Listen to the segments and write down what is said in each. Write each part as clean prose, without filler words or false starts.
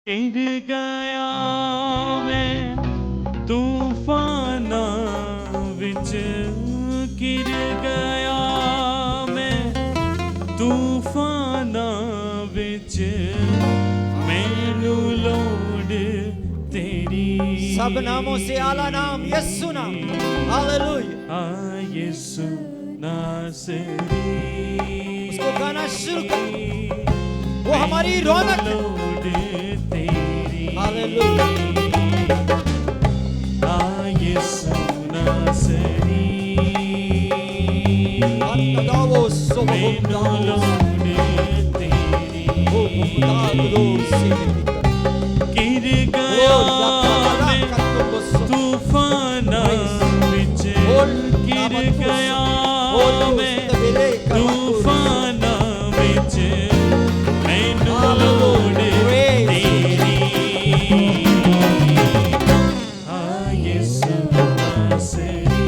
गिर गया मैं तूफाना विच, गिर गया मैं तूफाना विच, मैनू लोड़ तेरी। सब नामों से आला नाम यीशु नाम। हालेलुया। यीशु नासरी, उसको गाना शुरू कर, वो हमारी रौनक है। हालेलुया। यीशु नासरी, मैनू लोड़ तेरी। गिर गया मैं तूफाना विच, गिर गया मैं तूफाना विच, मैनू लोड़ तेरी। यीशु नासरी,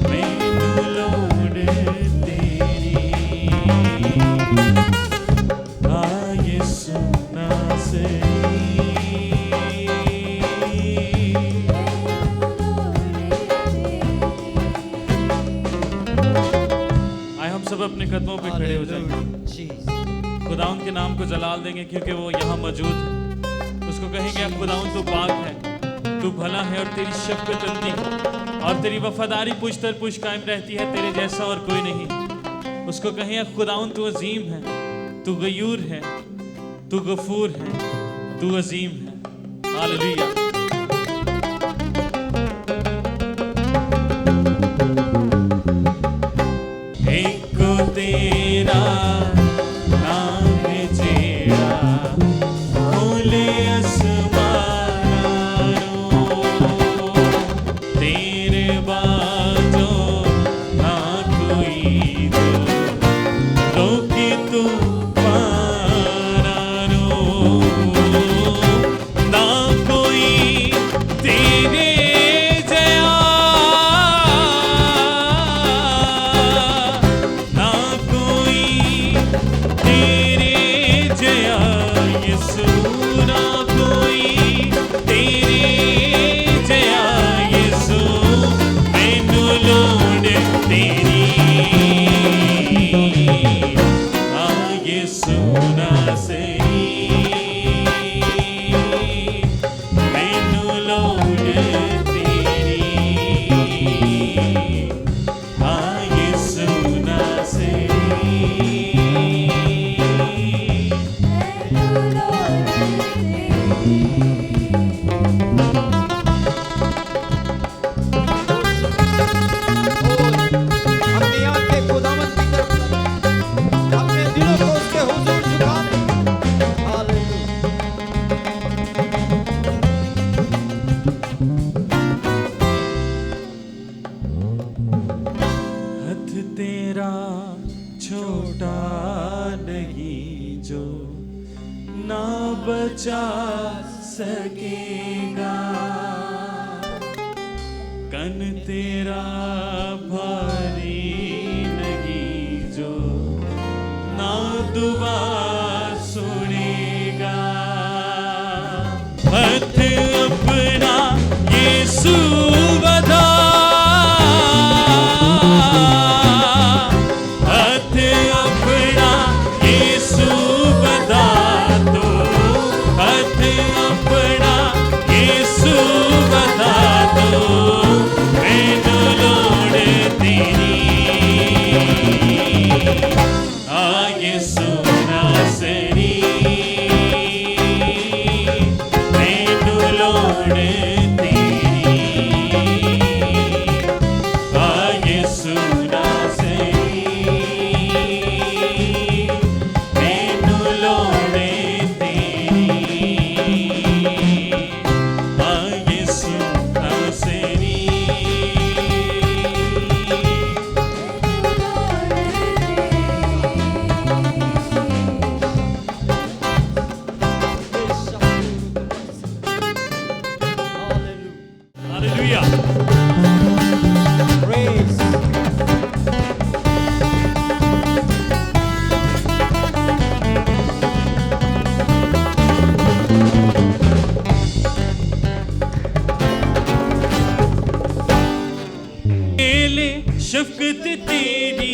मैनू लोड़ तेरी। यीशु नासरी। आए हम सब अपने कदमों पे खड़े हो जाएंगे, खुदाउन के नाम को जलाल देंगे क्योंकि वो यहाँ मौजूद है। उसको कहेंगे खुदाउन तू पाक है, तू भला है और तेरी शफ़क़त अब्दी है और तेरी वफादारी पुश्त दर पुश्त कायम रहती है, तेरे जैसा और कोई नहीं। उसको कहेंगे खुदाउन तू अजीम है, तू गयूर है, तू गफूर है, तू अजीम है। हालेलुया। एक तेरा नाम जेड़ा खोले आसमानों, तेरे बाजो ना कोई जो रोके तू पारानो, ना कोई तेरे जया, ना कोई तेरे जया यीशु, ना कोई तेरे जया यीशु, मैनू लोड़ तेरी। यीशु नासरी, मैनू लोड़ तेरी। यीशु नासरी। अपनी आंखें खुदावंद की तरफ करें, अपने दिलों को उसके हुजूर झुका दें। हालेलुया। हथ तेरा छोटा नहीं जो ना बचा सकेगा, कन तेरा भारी नहीं जो ना दुआ सुनेगा। हथ अपना यीशु बधा, हथ अपना यीशु बधा दो, हथ अपना यीशु बधा दो, मैनू लोड़ तेरी। यीशु नासरी, मैनू लोड़ तेरी। यीशु नासरी, मैनू लोड़ तेरी। यीशु नासरी। शफकत तेरी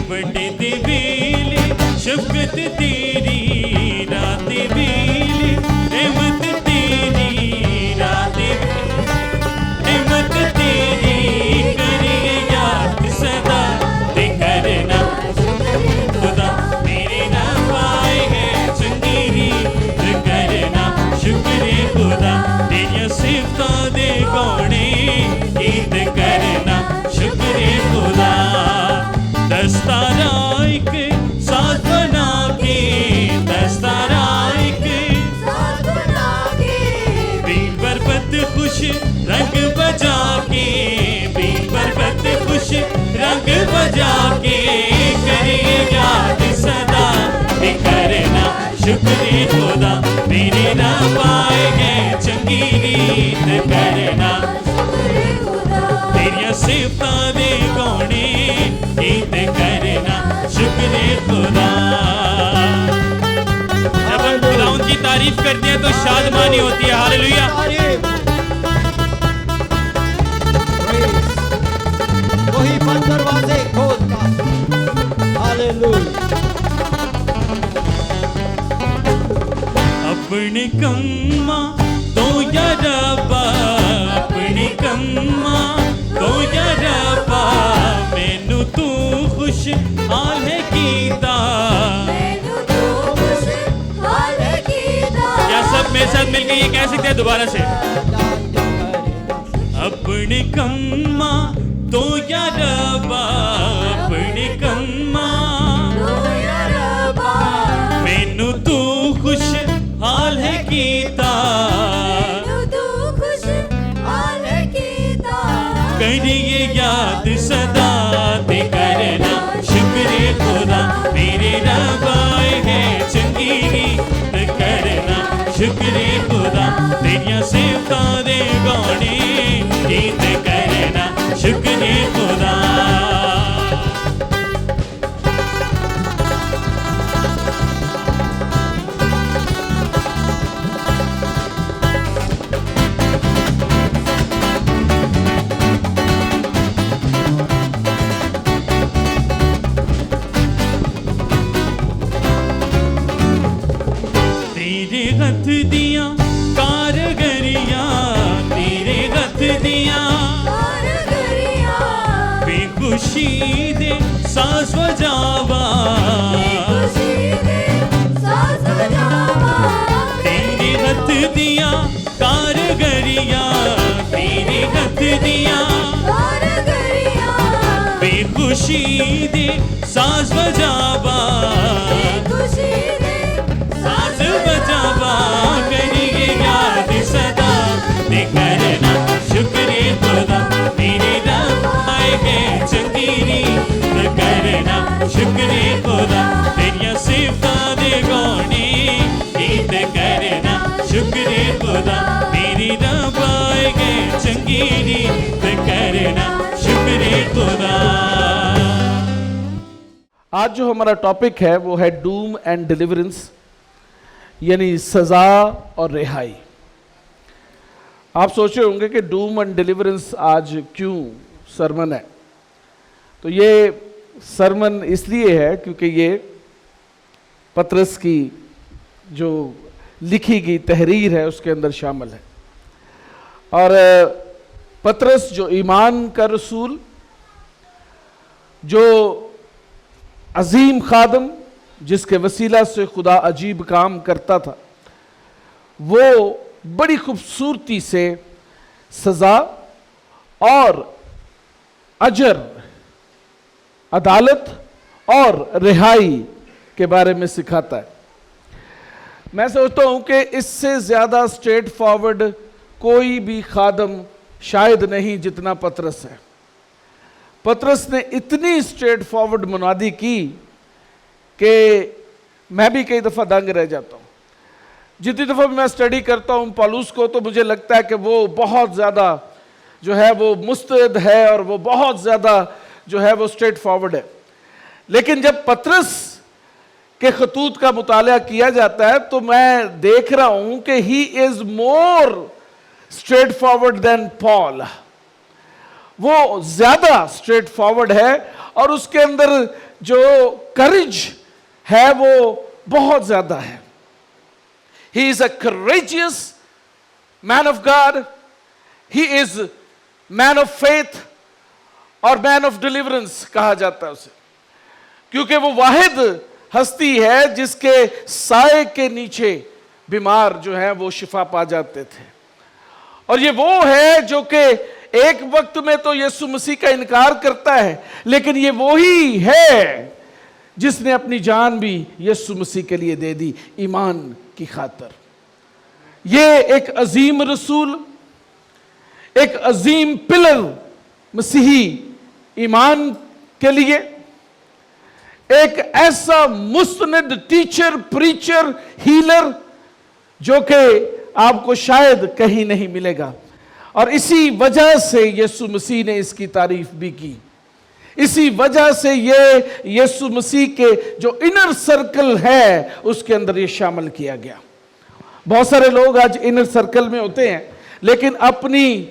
बड़े दे वेले, शफकत तेरी रात वेले, रहमत तेरी रात रहमत तेरी करिए याद सदा ते करना खुदा मेरे ना पाए है चंगी ते करना शुक्र खुदा तेरिया सिफतां दे गौने गीत करना शुक्र खुदा दस्तारा एक साथ बना के दस्तारा एक बीन बरबत खुश रंग बजा के बीन बरबत खुश रंग बजा के करिए याद सदा ते करना शुक्र खुदा मेरे ना पाए हैं चंगी रीत करना तेरिया सिफतां दे गौने गीत करना शुक्र खुदा। जब हम खुदावंद की तारीफ करते हैं तो शादमानी होती है। हालेलुया। वही बंद दरवाजे खोलता। हालेलुया। अपने कम्मा तो या रब्बा अपने कम्मा तो या रब्बा मैनू तू खुश हाल है कीता। क्या सब मेरे साथ मिलकर ये कह सकते हैं दोबारा से? अपने कम्मा तो या रब्बा अपने कम्मा मैनू तू खुश हाल है कीता। करिए याद सदा ते करना शुक्र खुदा मेरे रब आए हैं चंगी रीत करना शुक्र खुदा तेरिया सिफतां दे गौने गीत करना शुक्र खुदा। तेरे हथ दियां कारगरियां तेरे हथ दियां बेखुशी दे साज बजावा तेरे हथ दियां कारगरियां तेरे हथ दियां बेखुशी दे साज बजावा साज बजावा करिए याद सदा ते करना शुक्र खुदा मेरे रब आए हैं चंगी रीत करना शुक्र खुदा तेरिया सिफतां दे गौने गीत करना शुक्र खुदा मेरे रब आए हैं चंगी रीत करना शुक्र खुदा। आज जो हमारा टॉपिक है वो है डूम एंड डिलीवरेंस, यानी सजा और रिहाई। आप सोच रहे होंगे कि डूम एंड डिलीवरेंस आज क्यों सरमन है? तो ये सरमन इसलिए है क्योंकि ये पतरस की जो लिखी गई तहरीर है उसके अंदर शामिल है। और पतरस जो ईमान का रसूल, जो अजीम खादम जिसके वसीला से खुदा अजीब काम करता था, वो बड़ी खूबसूरती से सज़ा और अजर, अदालत और रिहाई के बारे में सिखाता है। मैं सोचता हूं कि इससे ज़्यादा स्ट्रेट फॉरवर्ड कोई भी खादम शायद नहीं जितना पतरस है। पतरस ने इतनी स्ट्रेट फॉरवर्ड मुनादी की कि मैं भी कई दफ़ा दंग रह जाता हूँ। जितनी दफ़ा भी मैं स्टडी करता हूँ पौलुस को, तो मुझे लगता है कि वो बहुत ज़्यादा जो है वो मुस्तैद है और वो बहुत ज़्यादा जो है वो स्ट्रेट फॉरवर्ड है। लेकिन जब पतरस के खतूत का मुताला किया जाता है तो मैं देख रहा हूँ कि he is more straightforward than Paul. वो ज्यादा स्ट्रेट फॉरवर्ड है और उसके अंदर जो करेज है वो बहुत ज्यादा है। He is a courageous man of God, he is man of faith और मैन ऑफ डिलीवरेंस कहा जाता है उसे, क्योंकि वो वाहिद हस्ती है जिसके साए के नीचे बीमार जो है वो शिफा पा जाते थे। और ये वो है जो कि एक वक्त में तो यीशु मसीह का इनकार करता है, लेकिन ये वो ही है जिसने अपनी जान भी यीशु मसीह के लिए दे दी ईमान की खातर। ये एक अजीम रसूल, एक अजीम पिलर मसीही ईमान के लिए, एक ऐसा मुस्तनद टीचर, प्रीचर, हीलर जो कि आपको शायद कहीं नहीं मिलेगा। और इसी वजह से यीशु मसीह ने इसकी तारीफ भी की। इसी वजह से ये यीशु मसीह के जो इनर सर्कल है उसके अंदर ये शामिल किया गया। बहुत सारे लोग आज इनर सर्कल में होते हैं, लेकिन अपनी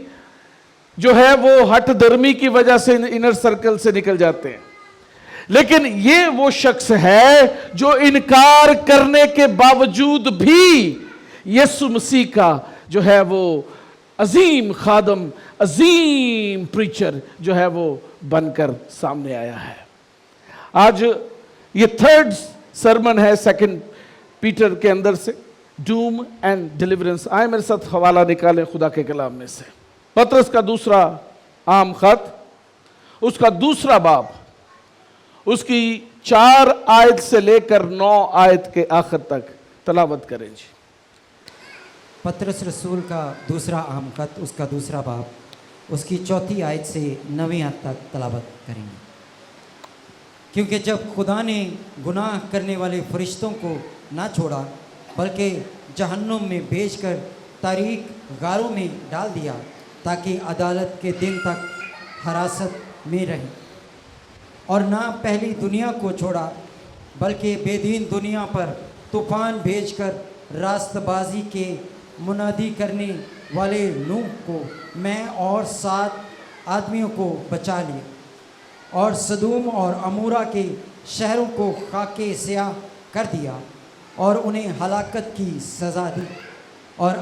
जो है वो हठ धर्मी की वजह से इनर सर्कल से निकल जाते हैं। लेकिन ये वो शख्स है जो इनकार करने के बावजूद भी यीशु मसीह का जो है वो अजीम खादम, अजीम प्रीचर जो है वो बनकर सामने आया है। आज ये थर्ड सरमन है सेकंड पीटर के अंदर से, डूम एंड डिलीवरेंस। आए मेरे साथ हवाला निकालें खुदा के कलाम में से, पतरस का दूसरा आम खत, उसका दूसरा बाब, उसकी 4 आयत से लेकर 9 आयत के आखिर तक तलावत करें जी। पतरस रसूल का दूसरा आम खत, उसका दूसरा बाब, उसकी 4 आयत से 9 आयत तक तलावत करेंगे। क्योंकि जब खुदा ने गुनाह करने वाले फरिश्तों को ना छोड़ा बल्कि जहन्नुम में भेजकर तारीक गारों में डाल दिया ताकि अदालत के दिन तक हरासत में रहें, और ना पहली दुनिया को छोड़ा बल्कि बेदीन दुनिया पर तूफान भेजकर रास्तबाजी के मुनादी करने वाले नूह को, मैं और 7 आदमियों को बचा लिया, और सदूम और अमूरा के शहरों को खाके स्याह कर दिया और उन्हें हलाकत की सज़ा दी, और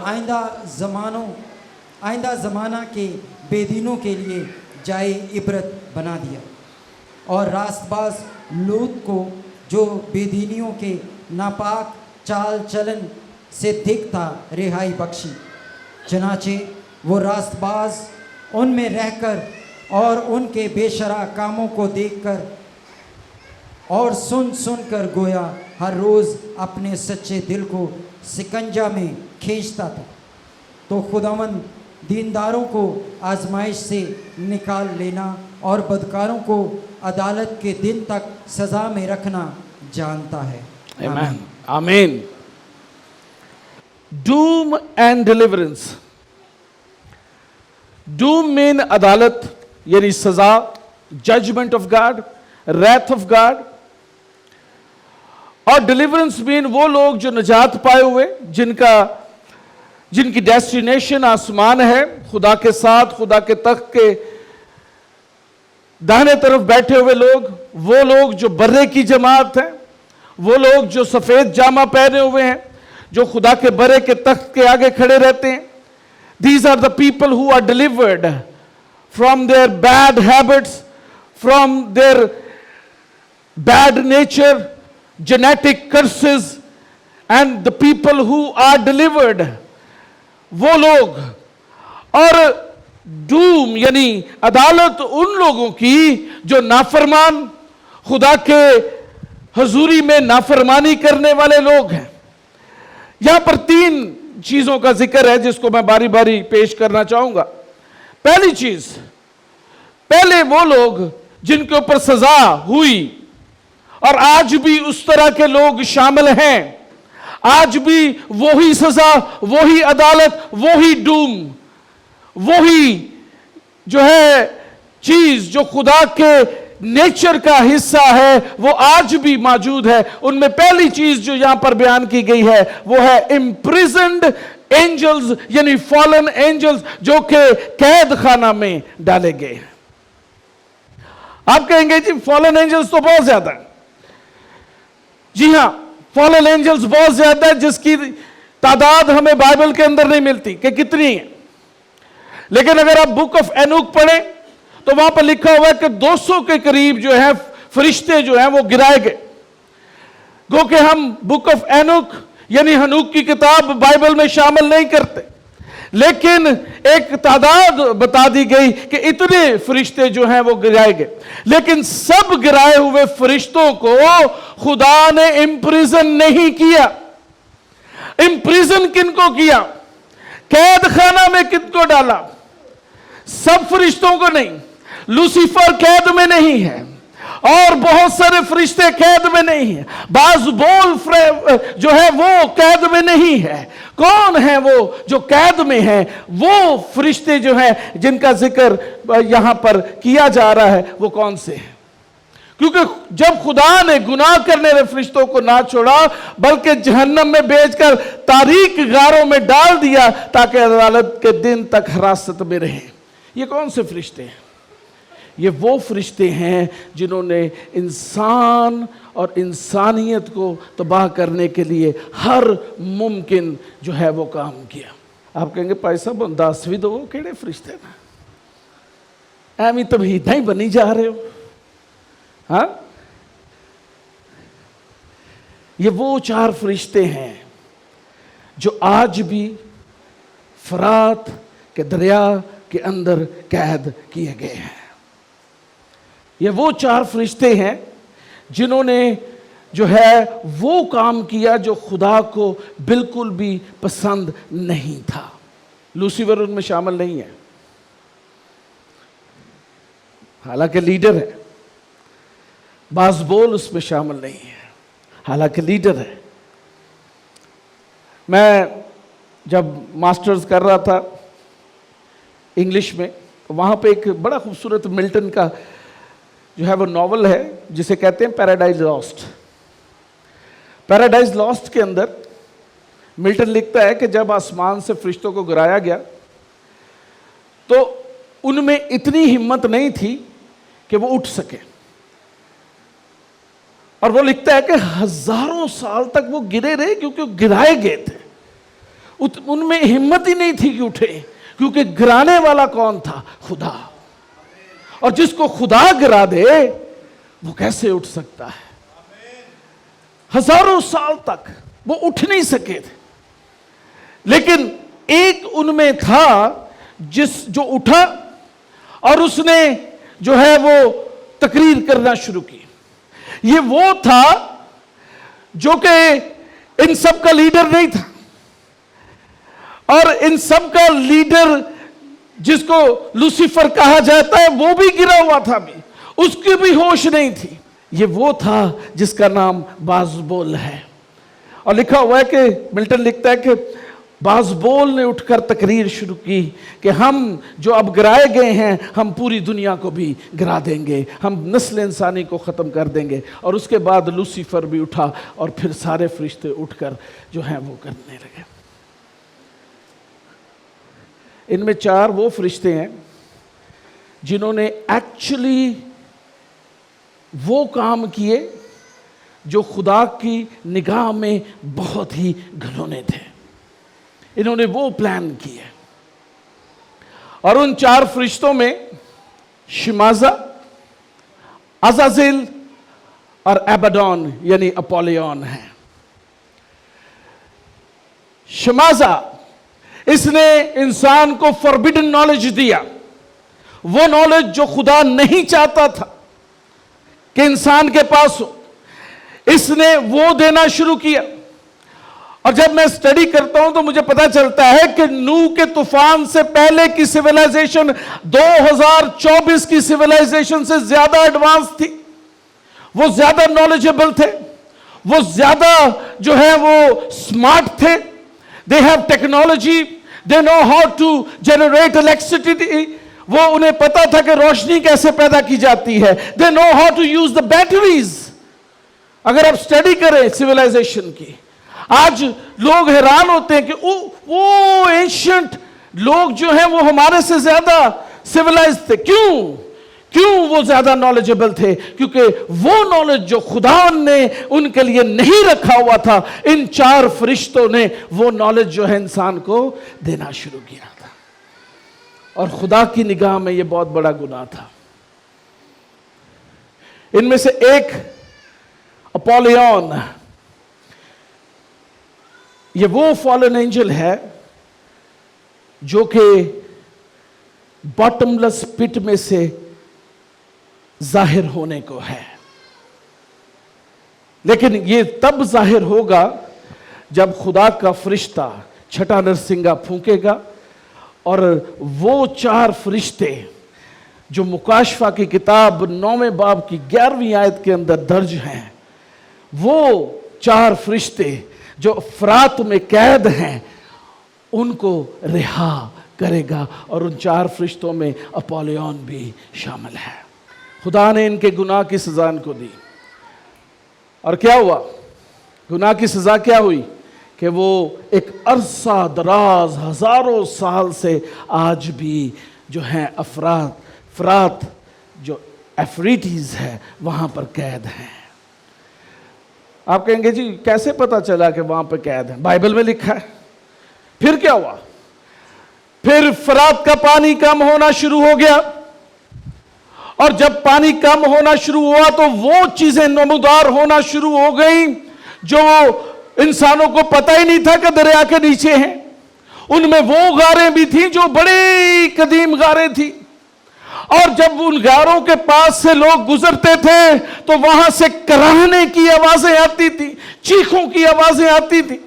आइंदा ज़माना के बेदीनों के लिए जाए इबरत बना दिया, और रास्तबाज लूत को जो बेदीनियों के नापाक चाल चलन से दिखता रिहाई बख्शी, चनाचे वो रास्तबाज उनमें रहकर और उनके बेशरा कामों को देखकर और सुन कर गोया हर रोज़ अपने सच्चे दिल को सिकंजा में खींचता था। तो खुदावंद दीनदारों को आजमाइश से निकाल लेना और बदकारों को अदालत के दिन तक सज़ा में रखना जानता है। आमीन, आमीन। Doom and deliverance. Doom mean अदालत यानी सजा, judgement of God, wrath of God, और डिलीवरेंस मीन वो लोग जो निजात पाए हुए, जिनकी डेस्टिनेशन आसमान है, खुदा के साथ, खुदा के तख्त के दाहिने तरफ बैठे हुए लोग, वो लोग जो बर्रे की जमात है, वो लोग जो सफेद जामा पहने हुए हैं, जो खुदा के बरे के तख्त के आगे खड़े रहते हैं। These are the people who are delivered from their bad habits, from their bad nature, genetic curses, and the people who are delivered, वो लोग। और डूम यानी अदालत उन लोगों की जो नाफरमान, खुदा के हजूरी में नाफरमानी करने वाले लोग हैं। यहां पर 3 चीजों का जिक्र है जिसको मैं बारी बारी पेश करना चाहूंगा। पहली चीज, पहले वो लोग जिनके ऊपर सजा हुई, और आज भी उस तरह के लोग शामिल हैं। आज भी वही सजा, वही अदालत, वही डूम, वही जो है चीज जो खुदा के नेचर का हिस्सा है, वो आज भी मौजूद है। उनमें पहली चीज जो यहां पर बयान की गई है वो है इम्प्रिजन्ड एंजल्स, यानी फॉलन एंजल्स जो कि कैद खाना में डाले गए हैं। आप कहेंगे जी फॉलन एंजल्स तो बहुत ज्यादा है। जी हां, फॉलन एंजल्स बहुत ज्यादा है, जिसकी तादाद हमें बाइबल के अंदर नहीं मिलती कि कितनी है। लेकिन अगर आप बुक ऑफ एनूक पढ़ें तो वहां पर लिखा हुआ है कि 200 के करीब जो है फरिश्ते जो हैं वो गिराए गए। गो कि हम बुक ऑफ एनूक यानी हनूक की किताब बाइबल में शामिल नहीं करते, लेकिन एक तादाद बता दी गई कि इतने फरिश्ते जो हैं वो गिराए गए। लेकिन सब गिराए हुए फरिश्तों को खुदा ने इम्प्रिजन नहीं किया। इम्प्रिजन किनको किया? कैद खाना में किनको डाला? सब फरिश्तों को नहीं। लूसीफर कैद में नहीं है और बहुत सारे फरिश्ते कैद में नहीं है। बाज़बोल जो है वो कैद में नहीं है। कौन है वो जो कैद में है? वो फरिश्ते जो हैं जिनका जिक्र यहां पर किया जा रहा है वो कौन से हैं? क्योंकि जब खुदा ने गुनाह करने वाले फरिश्तों को ना छोड़ा बल्कि जहन्नम में भेजकर तारीक गारों में डाल दिया ताकि अदालत के दिन तक हिरासत में रहे। ये कौन से फरिश्ते हैं? ये वो फरिश्ते हैं जिन्होंने इंसान और इंसानियत को तबाह करने के लिए हर मुमकिन जो है वो काम किया। आप कहेंगे भाई साहब 10वीं दो केड़े फरिश्ते ना एवं तभी नहीं बनी जा रहे हो। हाँ, ये वो 4 फरिश्ते हैं जो आज भी फरात के दरिया के अंदर कैद किए गए हैं। ये वो 4 फरिश्ते हैं जिन्होंने जो है वो काम किया जो खुदा को बिल्कुल भी पसंद नहीं था। लूसीफर उनमें शामिल नहीं है, हालांकि लीडर है। बाज़बोल उसमें शामिल नहीं है, हालांकि लीडर है। मैं जब मास्टर्स कर रहा था इंग्लिश में, वहाँ पे एक बड़ा खूबसूरत मिल्टन का जो है वो नॉवल है जिसे कहते हैं पैराडाइज लॉस्ट। पैराडाइज लॉस्ट के अंदर मिल्टन लिखता है कि जब आसमान से फरिश्तों को गिराया गया तो उनमें इतनी हिम्मत नहीं थी कि वो उठ सके। और वो लिखता है कि हजारों साल तक वो गिरे रहे क्योंकि वो गिराए गए थे। उनमें हिम्मत ही नहीं थी कि उठे, क्योंकि गिराने वाला कौन था? खुदा। और जिसको खुदा गिरा दे वो कैसे उठ सकता है? हजारों साल तक वो उठ नहीं सके थे। लेकिन एक उनमें था जो उठा और उसने जो है वो तकरीर करना शुरू की। ये वो था जो कि इन सब का लीडर नहीं था, और इन सब का लीडर जिसको लूसीफर कहा जाता है वो भी गिरा हुआ था, भी उसकी भी होश नहीं थी। ये वो था जिसका नाम बाज़बोल है। और लिखा हुआ है कि मिल्टन लिखता है कि बाज़बोल ने उठकर तकरीर शुरू की कि हम जो अब गिराए गए हैं हम पूरी दुनिया को भी गिरा देंगे, हम नस्ल इंसानी को ख़त्म कर देंगे। और उसके बाद लूसीफर भी उठा और फिर सारे फरिश्ते उठकर जो हैं वो करने लगे। इनमें 4 वो फरिश्ते हैं जिन्होंने एक्चुअली वो काम किए जो खुदा की निगाह में बहुत ही घिनौने थे। इन्होंने वो प्लान किए। और उन 4 फरिश्तों में शिमाजा, अज़ाज़िल और एबेडोन यानी अपोलियन है। शिमाजा, इसने इंसान को फॉरबिडन नॉलेज दिया, वो नॉलेज जो खुदा नहीं चाहता था कि इंसान के पास हो, इसने वो देना शुरू किया। और जब मैं स्टडी करता हूं तो मुझे पता चलता है कि नूह के तूफान से पहले की सिविलाइजेशन 2024 की सिविलाइजेशन से ज्यादा एडवांस थी। वो ज्यादा नॉलेजेबल थे, वो ज्यादा जो है वो स्मार्ट थे। They have technology, they know how to generate electricity. वो उन्हें पता था कि रोशनी कैसे पैदा की जाती है। They know how to use the batteries. अगर आप स्टडी करें सिविलाइजेशन की, आज लोग हैरान होते हैं कि वो एंशिएंट लोग जो हैं वो हमारे से ज्यादा सिविलाइज थे। क्यों? क्यों वो ज्यादा नॉलेजेबल थे? क्योंकि वो नॉलेज जो खुदा ने उनके लिए नहीं रखा हुआ था, इन 4 फरिश्तों ने वो नॉलेज जो है इंसान को देना शुरू किया था। और खुदा की निगाह में ये बहुत बड़ा गुनाह था। इनमें से एक अपोलियन, ये वो फॉलन एंजल है जो कि बॉटमलेस पिट में से जाहिर होने को है, लेकिन ये तब जाहिर होगा जब खुदा का फरिश्ता छठा नरसिंगा फूंकेगा और वो 4 फरिश्ते जो मुकाशफा की किताब 9वें बाब की 11वीं आयत के अंदर दर्ज हैं, वो 4 फरिश्ते जो फरात में कैद हैं उनको रिहा करेगा। और उन 4 फरिश्तों में अपोलियन भी शामिल है। खुदा ने इनके गुनाह की सजा इनको दी। और क्या हुआ? गुनाह की सजा क्या हुई कि वो एक अरसा दराज हजारों साल से आज भी जो है फरात जो एफ्रीटीज है वहां पर कैद हैं। आप कहेंगे जी कैसे पता चला कि वहां पर कैद है? बाइबल में लिखा है। फिर क्या हुआ? फिर फरात का पानी कम होना शुरू हो गया, और जब पानी कम होना शुरू हुआ तो वो चीजें नमूदार होना शुरू हो गई जो इंसानों को पता ही नहीं था कि दरिया के नीचे हैं। उनमें वो गारें भी थी जो बड़ी कदीम गारें थी, और जब उन गारों के पास से लोग गुजरते थे तो वहां से कराहने की आवाजें आती थी, चीखों की आवाजें आती थी।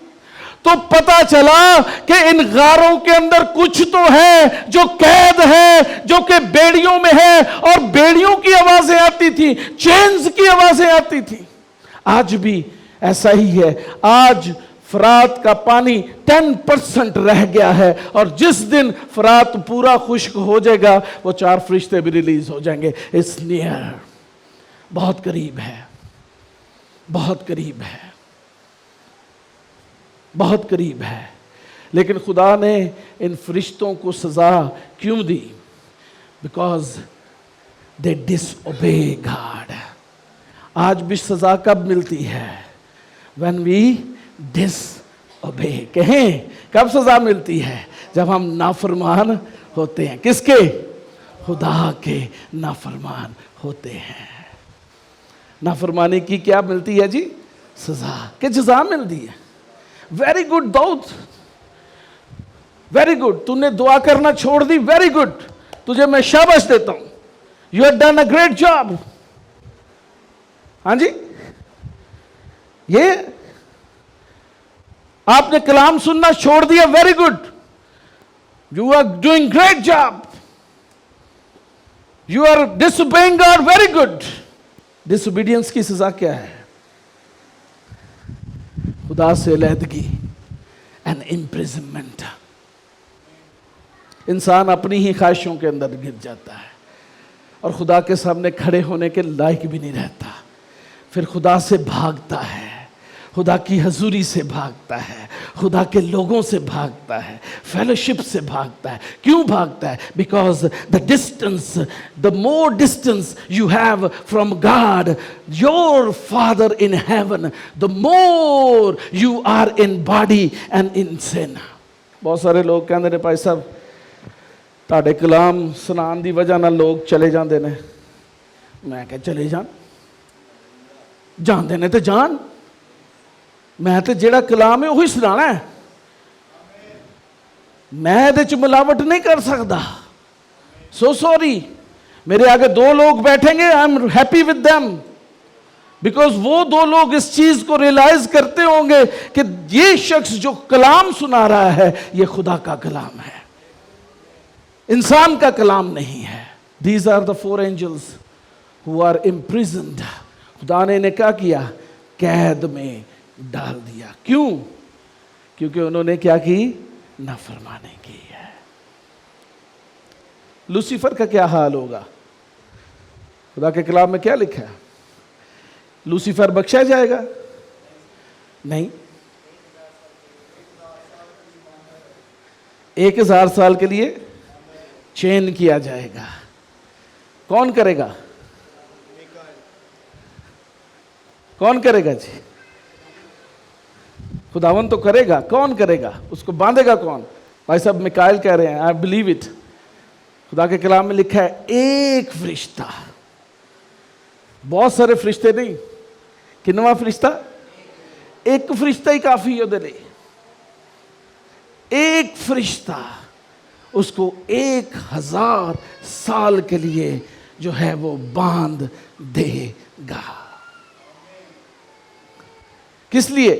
तो पता चला कि इन गारों के अंदर कुछ तो है जो कैद है, जो कि बेड़ियों में है, और बेड़ियों की आवाजें आती थी, चेन्स की आवाजें आती थी। आज भी ऐसा ही है। आज फरात का पानी 10% रह गया है, और जिस दिन फरात पूरा खुश्क हो जाएगा वो 4 फरिश्ते भी रिलीज हो जाएंगे। इट्स नियर, बहुत करीब है, बहुत करीब है, बहुत करीब है। लेकिन खुदा ने इन फरिश्तों को सजा क्यों दी? Because they disobey God. आज भी सजा कब मिलती है? When we disobey. कहें कब सजा मिलती है? जब हम नाफरमान होते हैं। किसके? खुदा के नाफरमान होते हैं। नाफरमानी की क्या मिलती है जी? सजा के जजा मिलती है। Very good Dawood, very good, तूने दुआ करना छोड़ दी, वेरी गुड, तुझे मैं शाबाश देता हूं, you have done a great job. हाँ जी, ये आपने कलाम सुनना छोड़ दिया, very good, you are doing great job, you are disobeying God, very good. Disobedience की सजा क्या है? खुदा से अलहदगी एंड इम्प्रिजनमेंट। इंसान अपनी ही ख्वाहिशों के अंदर गिर जाता है और खुदा के सामने खड़े होने के लायक भी नहीं रहता। फिर खुदा से भागता है, खुदा की हजूरी से भागता है, खुदा के लोगों से भागता है, फेलोशिप से भागता है। क्यों भागता है? Because the distance, the more distance you have from God your father in heaven, the more you are in body and in sin. बहुत सारे लोग कहते ने भाई साहब ਤੁਹਾਡੇ कलाम सुनाने की वजह ਨਾਲ लोग चले जाते हैं। मैं क्या चले जानते ने तो जान, मैं तो जेड़ा कलाम है वही सुनाना है, मैं ਇਹਦੇ ਚ मिलावट नहीं कर सकता। सो सॉरी, मेरे आगे 2 लोग बैठेंगे, I am happy with them, because वो 2 लोग इस चीज को रियलाइज करते होंगे कि ये शख्स जो कलाम सुना रहा है ये खुदा का कलाम है, इंसान का कलाम नहीं है। These are the 4 angels who are imprisoned. खुदा ने इन्हें क्या किया? कैद में डाल दिया। क्यों? क्योंकि उन्होंने क्या की? नाफरमानी की है। लूसीफर का क्या हाल होगा? खुदा के कलाम में क्या लिखा है? लूसीफर बख्शा जाएगा? नहीं, 1000 साल के लिए चैन किया जाएगा। कौन करेगा? कौन करेगा जी? खुदावन तो करेगा, कौन करेगा? उसको बांधेगा कौन? भाई साहब मिकाइल कह रहे हैं, आई बिलीव इट। खुदा के कलाम में लिखा है एक फरिश्ता, बहुत सारे फरिश्ते नहीं। किन्नवा फरिश्ता? एक फरिश्ता ही काफी है दे। एक फरिश्ता उसको 1000 साल के लिए जो है वो बांध देगा। किस लिए?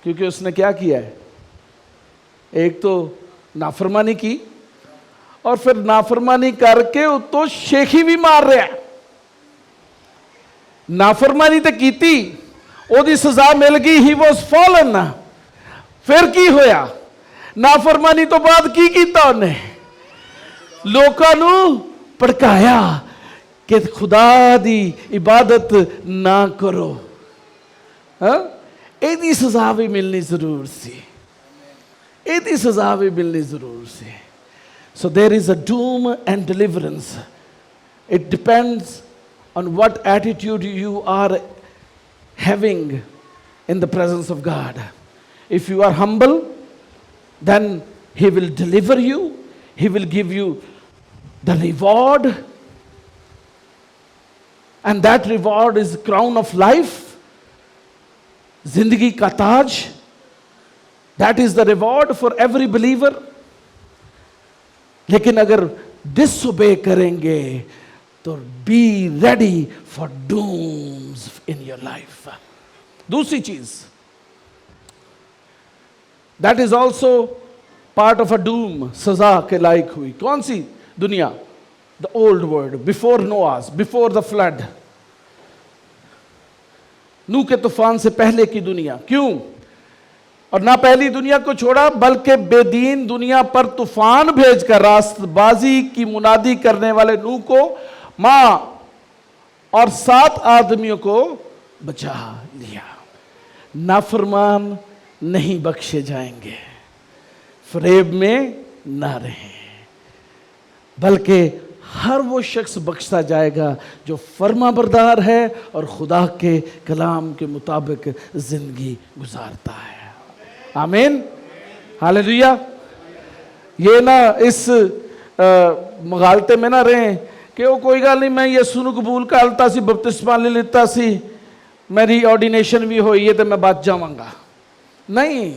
क्योंकि उसने क्या किया है? एक तो नाफरमानी की, और फिर नाफरमानी करके तो शेखी भी मार रहा है। नाफरमानी तो कीती, ओदी सजा मिल गई, ही वॉज फॉलन। फिर की होया? नाफरमानी तो बाद की कीता उन्हें? लोकां नू भड़काया कि खुदा दी इबादत ना करो। हाँ, एदी सजा भी मिलनी जरूर सी, एदी सजा भी मिलनी जरूर सी। So there is a doom and deliverance. It depends on what attitude you are having in the presence of God. If you are humble, then He will deliver you. He will give you the reward. And that reward is crown of life. Zindagi ka taj. That is the reward for every believer. लेकिन अगर disobey करेंगे तो be ready for dooms in your life. दूसरी चीज, that is also part of a doom, सजा के लायक हुई। कौन सी दुनिया? The old world, before Noah's, before the flood, नूह के तूफान से पहले की दुनिया। क्यों? और ना पहली दुनिया को छोड़ा बल्कि बेदीन दुनिया पर तूफान भेजकर रास्तबाजी की मुनादी करने वाले नूह को, मां और 7 आदमियों को बचा लिया। नाफरमान नहीं बख्शे जाएंगे, फरेब में ना रहें, बल्कि हर वो शख्स बख्शा जाएगा जो फर्माबरदार है और खुदा के कलाम के मुताबिक जिंदगी गुजारता है। आमीन, हालेलुया। ये ना इस मगालते में ना रहें कि वो कोई गल नहीं, मैं यसू नूं कबूल करता सी, बपतिस्मा ले लेता सी, मेरी ऑर्डिनेशन भी हुई है तो मैं बच जाऊंगा। नहीं,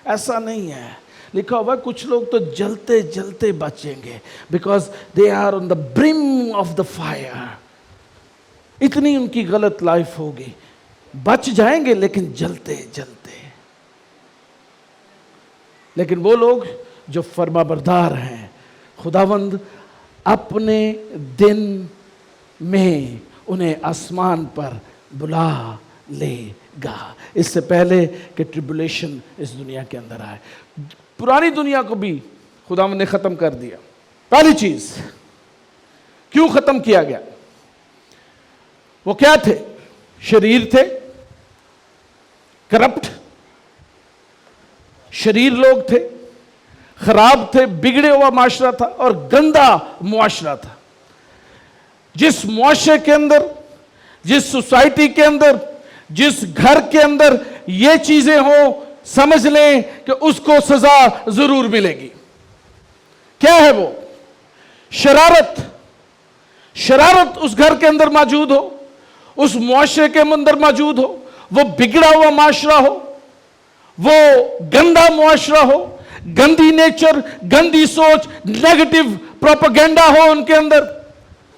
ऐसा नहीं है। लिखा हुआ कुछ लोग तो जलते जलते बचेंगे, because they are on the brim of the fire. इतनी उनकी गलत लाइफ होगी, बच जाएंगे लेकिन जलते जलते। लेकिन वो लोग जो फर्माबरदार हैं, खुदावंद अपने दिन में उन्हें आसमान पर बुला लेगा, इससे पहले कि ट्रिबुलेशन इस दुनिया के अंदर आए। पुरानी दुनिया को भी खुदावंद ने खत्म कर दिया। पहली चीज, क्यों खत्म किया गया? वो क्या थे? शरीर थे, करप्ट शरीर लोग थे, खराब थे, बिगड़े हुआ माशरा था और गंदा मुआशरा था। जिस मुआशरे के अंदर, जिस सोसाइटी के अंदर, जिस घर के अंदर ये चीजें हो, समझ लें कि उसको सजा जरूर मिलेगी। क्या है वो? शरारत। शरारत उस घर के अंदर मौजूद हो, उस मुआशरे के अंदर मौजूद हो, वो बिगड़ा हुआ माशरा हो, वो गंदा मुआशरा हो, गंदी नेचर, गंदी सोच, नेगेटिव प्रोपेगेंडा हो उनके अंदर,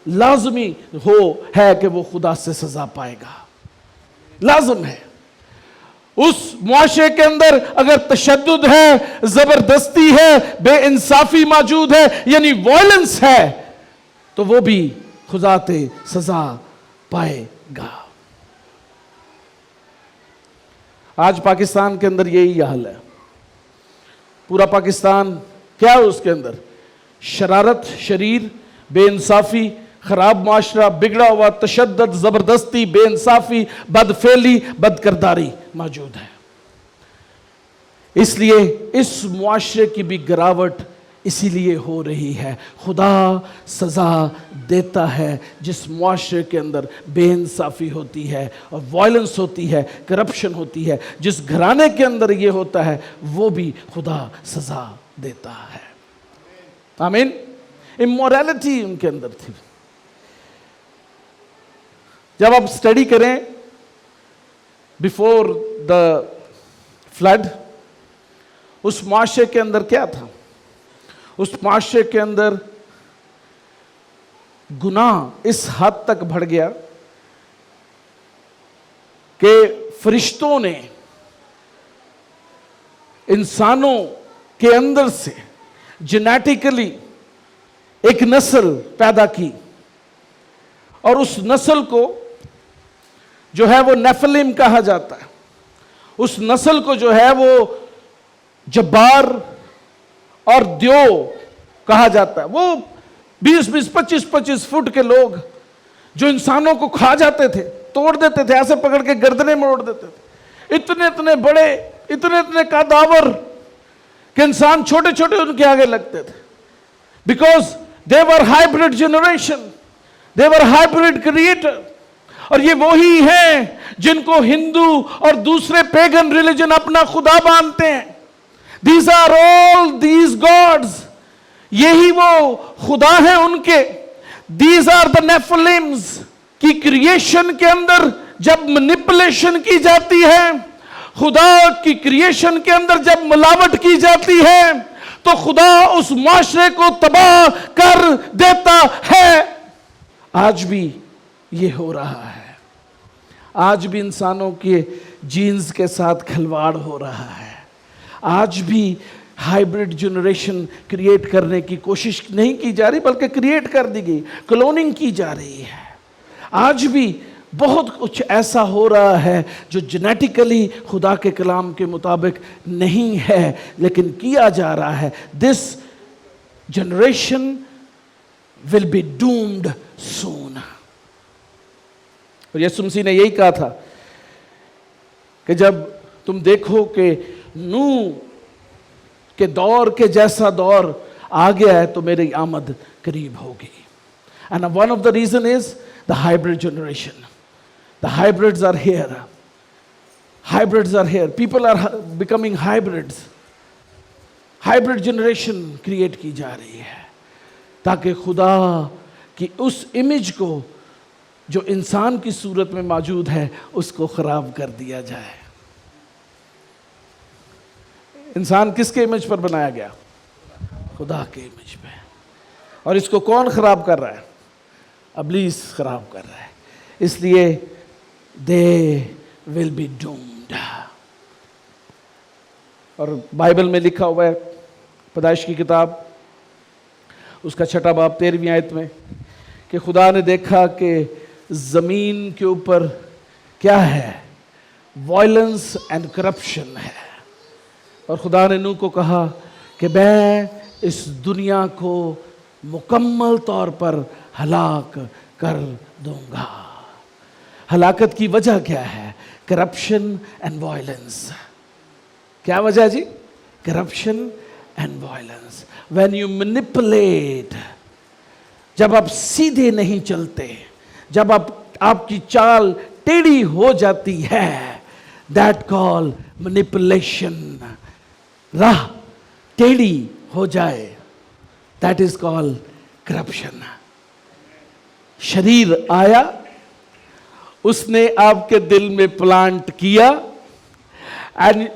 लाजमी हो है कि वो खुदा से सजा पाएगा। लाजम है। उस मुआशरे के अंदर अगर तशद्दुद है, जबरदस्ती है, बेइंसाफी मौजूद है, यानी वायलेंस है, तो वो भी खुदा से सजा पाएगा। आज पाकिस्तान के अंदर यही हाल है। पूरा पाकिस्तान क्या है उसके अंदर? शरारत, शरीर, बेइंसाफी, खराब माशरा, बिगड़ा हुआ, तशद्दुद, जबरदस्ती, बेइंसाफी, बदफेली, बदकिरदारी मौजूद है। इसलिए इस मुआशरे की भी गिरावट इसीलिए हो रही है। खुदा सज़ा देता है जिस मुआशरे के अंदर बेइंसाफ़ी होती है और वायलेंस होती है, करप्शन होती है। जिस घराने के अंदर ये होता है वो भी खुदा सज़ा देता है। आमीन। इमोरलिटी उनके अंदर थी। जब आप स्टडी करें बिफोर द फ्लड, उस मुआशरे के अंदर क्या था? उस मुआशरे के अंदर गुनाह इस हद तक बढ़ गया कि फरिश्तों ने इंसानों के अंदर से जेनेटिकली एक नस्ल पैदा की और उस नस्ल को जो है वो नेफिलिम कहा जाता है। उस नस्ल को जो है वो जब्बार और द्यो कहा जाता है। वो 20-20, 25-25 फुट के लोग जो इंसानों को खा जाते थे, तोड़ देते थे, ऐसे पकड़ के गर्दनें मोड़ देते थे। इतने इतने बड़े, इतने इतने कदावर कि इंसान छोटे छोटे उनके आगे लगते थे। Because they were hybrid generation, they were hybrid creator. और ये वो ही हैं जिनको हिंदू और दूसरे पेगन रिलीजन अपना खुदा मानते हैं। These are all these gods, यही वो खुदा हैं उनके। These are the Nephilims की क्रिएशन के अंदर जब मैनिपुलेशन की जाती है, खुदा की क्रिएशन के अंदर जब मिलावट की जाती है, तो खुदा उस माशरे को तबाह कर देता है। आज भी ये हो रहा है। आज भी इंसानों के जीन्स के साथ खिलवाड़ हो रहा है। आज भी हाइब्रिड जनरेशन क्रिएट करने की कोशिश नहीं की जा रही, बल्कि क्रिएट कर दी गई, क्लोनिंग की जा रही है। आज भी बहुत कुछ ऐसा हो रहा है जो जेनेटिकली खुदा के कलाम के मुताबिक नहीं है, लेकिन किया जा रहा है। This generation will be doomed soon. और यीशु मसीह ने यही कहा था कि जब तुम देखो कि नूह के दौर के जैसा दौर आ गया है तो मेरी आमद करीब होगी। And one of the reason is the hybrid generation. The hybrids are here, hybrids are here, people are becoming hybrids. Hybrid generation create की जा रही है ताकि खुदा की उस इमेज को जो इंसान की सूरत में मौजूद है उसको खराब कर दिया जाए। इंसान किसके इमेज पर बनाया गया? खुदा के इमेज पे। और इसको कौन खराब कर रहा है? इब्लीस खराब कर रहा है। इसलिए दे विल बी डूम्ड। और बाइबल में लिखा हुआ है, पैदाइश की किताब उसका 6 बाब 13वीं आयत में, कि खुदा ने देखा कि जमीन के ऊपर क्या है? वायलेंस एंड करप्शन है। और खुदा ने नूह को कहा कि मैं इस दुनिया को मुकम्मल तौर पर हलाक कर दूंगा। हलाकत की वजह क्या है? Corruption and violence. क्या वजह जी? Corruption and violence. When you manipulate, जब आप सीधे नहीं चलते, जब आपकी चाल टेढ़ी हो जाती है, दैट कॉल मैनिपुलेशन। राह टेढ़ी हो जाए, दैट इज कॉल्ड करप्शन। शरीर आया, उसने आपके दिल में प्लांट किया, and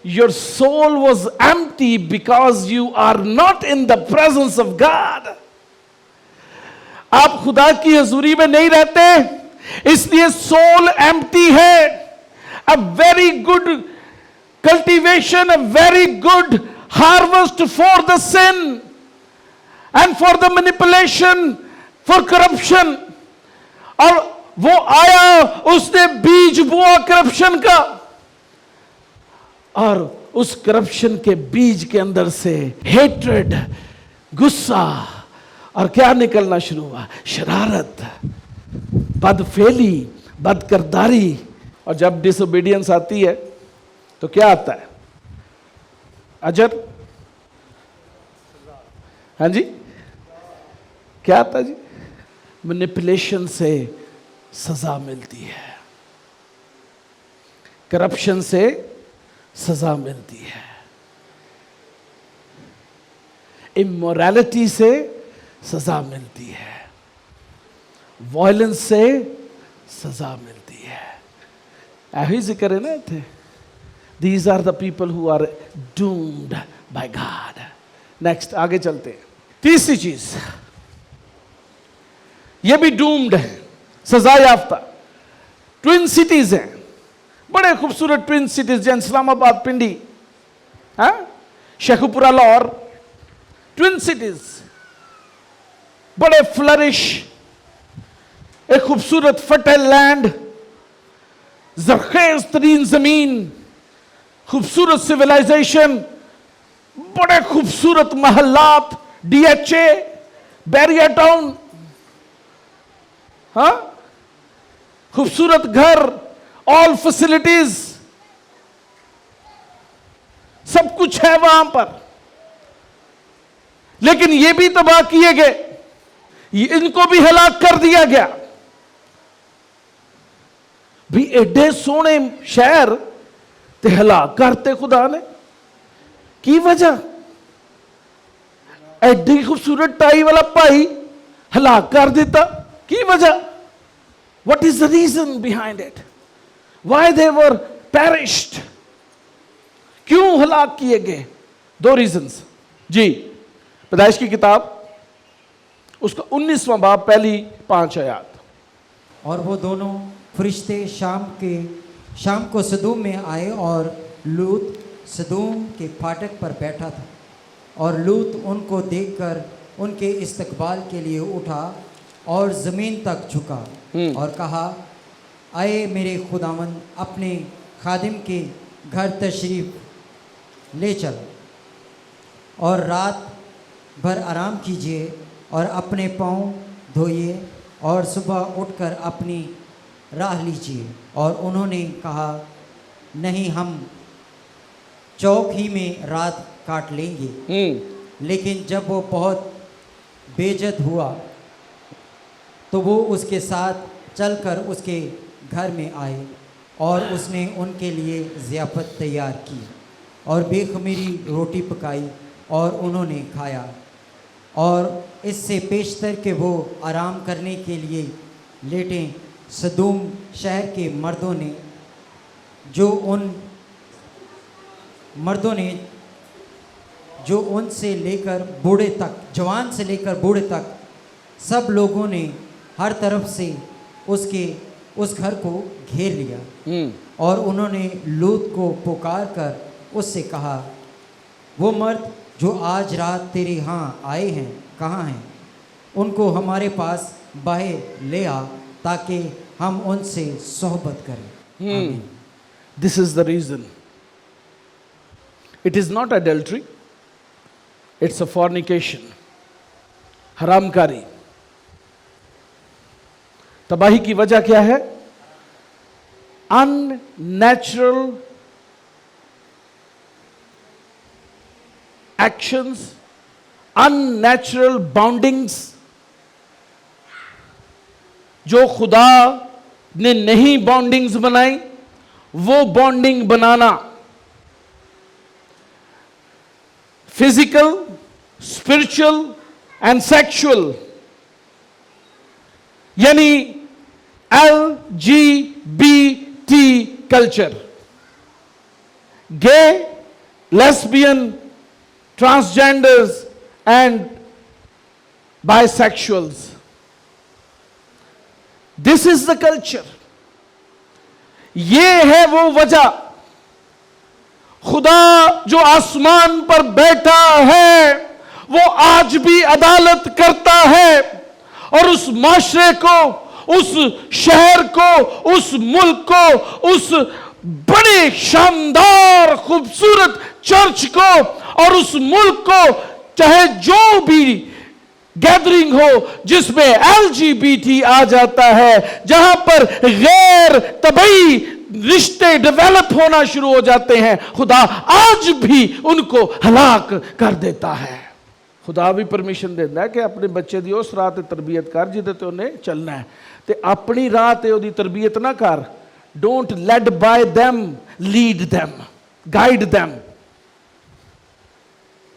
your soul was empty because you are not in the presence of God. आप खुदा की हजूरी में नहीं रहते, इसलिए सोल एम्प्टी है। A very good cultivation, a very good harvest for the sin and for the manipulation, for corruption. और वो आया, उसने बीज बोआ करप्शन का, और उस करप्शन के बीज के अंदर से हेट्रेड, गुस्सा, और क्या निकलना शुरू हुआ? शरारत, बदफेली, बदकिरदारी। और जब डिसोबीडियंस आती है तो क्या आता है? अजर। हाँ जी, क्या आता जी? मैनिपुलेशन से सजा मिलती है, करप्शन से सजा मिलती है, इमोरैलिटी से सजा मिलती है, वायलेंस से सजा मिलती है। ऐसे जिक्र है ना थे, these are the people who are doomed by God. Next आगे चलते हैं। तीसरी चीज, ये भी डूम्ड है, सजा याफ्ता। ट्विन सिटीज हैं, बड़े खूबसूरत ट्विन सिटीज जैन इस्लामाबाद, पिंडी, हाँ, शेखुपुरा, लाहौर, ट्विन सिटीज, बड़े फ्लरिश, एक खूबसूरत फर्टाइल लैंड, जरखेज तरीन जमीन, खूबसूरत सिविलाइजेशन, बड़े खूबसूरत महल्लात, डीएचए, बैरिया टाउन, हाँ, खूबसूरत घर, ऑल फैसिलिटीज, सब कुछ है वहां पर। लेकिन ये भी तबाह किए गए, इनको भी हलाक कर दिया गया। भी एडे सोने शहर ते हलाक करते खुदा ने, की वजह? एडी खूबसूरत टाई वाला भाई हलाक कर देता, की वजह? What is the reason behind it? Why they were perished? क्यों हलाक किए गए? 2 रीजंस जी। पैदाइश की किताब उसका 19वां बाब पहली 5 आयत। और वो दोनों फरिश्ते शाम को सदूम में आए और लूत सदूम के फाटक पर बैठा था, और लूत उनको देखकर उनके इस्तकबाल के लिए उठा और ज़मीन तक झुका और कहा, आए मेरे खुदावंद, अपने खादिम के घर तशरीफ़ ले चल और रात भर आराम कीजिए और अपने पाँव धोइए और सुबह उठकर अपनी राह लीजिए। और उन्होंने कहा, नहीं, हम चौक ही में रात काट लेंगे। लेकिन जब वो बहुत बेइज्जत हुआ तो वो उसके साथ चलकर उसके घर में आए और उसने उनके लिए ज़ियाफ़त तैयार की और बेखमीरी रोटी पकाई और उन्होंने खाया। और इससे पेशतर के वो आराम करने के लिए लेटें, सदूम शहर के मर्दों ने जो उनसे लेकर बूढ़े तक, जवान से लेकर बूढ़े तक, सब लोगों ने हर तरफ से उस घर को घेर लिया। और उन्होंने लूत को पुकार कर उससे कहा, वो मर्द जो आज रात तेरे यहाँ आए हैं कहाँ हैं? उनको हमारे पास बाहर ले आ ताकि हम उनसे सोहबत करें। This is the reason. It is not adultery, it's a fornication, हरामकारी। तबाही की वजह क्या है? अननेचुरल एक्शंस, अननेचुरल बाउंडिंग्स, जो खुदा ने नहीं बाउंडिंग्स बनाई, वो बाउंडिंग बनाना। फिजिकल, स्पिरिचुअल एंड सेक्सुअल, यानी LGBT culture, gay, lesbian, transgenders and bisexuals. This is the culture. ये है वो वजह। खुदा जो आसमान पर बैठा है वो आज भी अदालत करता है और उस माशरे को, उस शहर को, उस मुल्क को, उस बड़े शानदार खूबसूरत चर्च को और उस मुल्क को, चाहे जो भी गैदरिंग हो जिसमें LGBT आ जाता है, जहां पर गैर तबई रिश्ते डेवलप होना शुरू हो जाते हैं, खुदा आज भी उनको हलाक कर देता है। खुदा भी परमिशन देता है कि अपने बच्चे की उस राह ते तरबियत कर जिदे ते उन्हें चलना है, ते अपनी राह ते उहदी तरबियत ना कर। Don't led by them, lead them, guide them.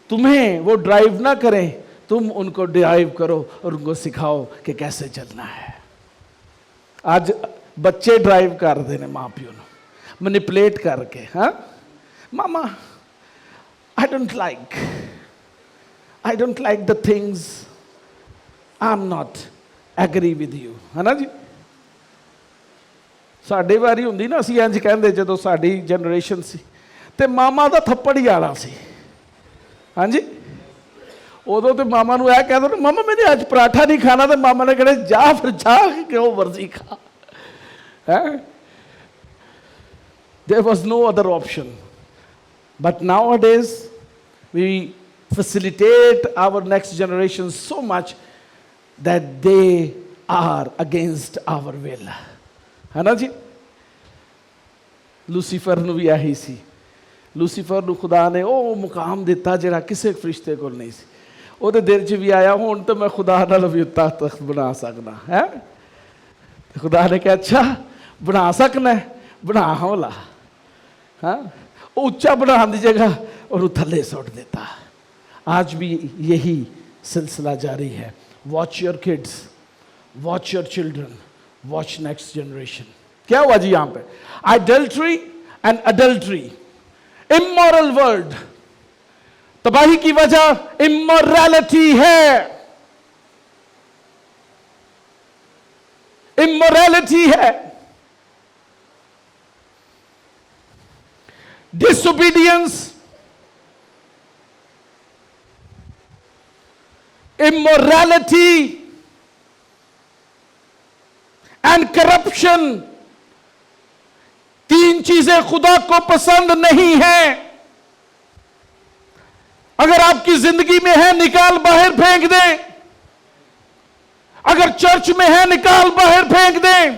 तुम्हें वो ड्राइव ना करें, तुम उनको ड्राइव करो और उनको सिखाओ कि कैसे चलना है। आज बच्चे ड्राइव करते हैं माँ प्यो को मैनिपुलेट करके। हाँ मामा, I don't like the things, I am not agree with you, है ना जी। साढ़े वारी होंदी ना, असीं इंज कहंदे जदों साडी जनरेशन सी ते मामा दा थप्पड़ ही आना सी। हाँ जी, उदों तो मामा नूं यह कह दो, मामा मैंने आज पराठा नहीं खाना, तो मामा ने कहना जा फिर जा क्यों मर्जी खा। There was no other option. But nowadays we facilitate our next generation so much that they are against our will, है ना जी। लूसीफर नूं भी यही सी, लूसीफर नूं खुदा ने वो मुकाम दिता जिहड़ा किसी फरिश्ते कोल नहीं सी। ਉਹਦੇ ਦਿਲ 'ਚ ਵੀ ਆਇਆ ਹੁਣ ਤਾਂ ਮੈਂ खुदा नाल भी उत्ता तख्त बना सकना है। खुदा ने कहा अच्छा बना सकना है, बना हमला। हाँ, उच्चा बनाने की जगह और थले सुट देता। आज भी यही सिलसिला जारी है। Watch your kids, watch your children, watch next generation. क्या हुआ जी यहाँ पे? आइडल्ट्री एंड अडल्ट्री, इमोरल वर्ल्ड। तबाही की वजह इमोरैलिटी है, इमोरैलिटी है, डिसोबीडियंस, इमोरैलिटी एंड करप्शन। तीन चीजें खुदा को पसंद नहीं है। अगर आपकी जिंदगी में है निकाल बाहर फेंक दें, अगर चर्च में है निकाल बाहर फेंक दें,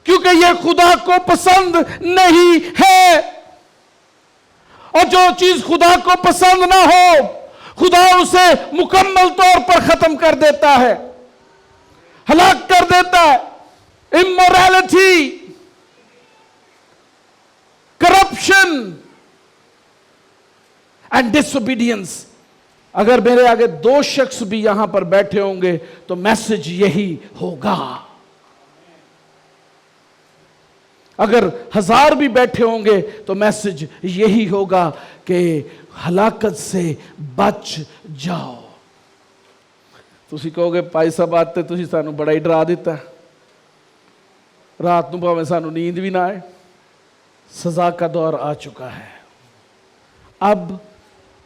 क्योंकि यह खुदा को पसंद नहीं है। और जो चीज खुदा को पसंद ना हो, खुदा उसे मुकम्मल तौर पर खत्म कर देता है, हलाक कर देता है। इमोरैलिटी, करप्शन एंड डिसोबीडियंस। अगर मेरे आगे दो शख्स भी यहां पर बैठे होंगे तो मैसेज यही होगा। अगर 1000 भी बैठे होंगे तो मैसेज यही होगा कि हलाकत से बच जाओ। तुसी कहोगे भाई साहब आज तो तुसी सानू बड़ा ही डरा दिता, रात को भावें सानू नींद भी ना आए। सजा का दौर आ चुका है, अब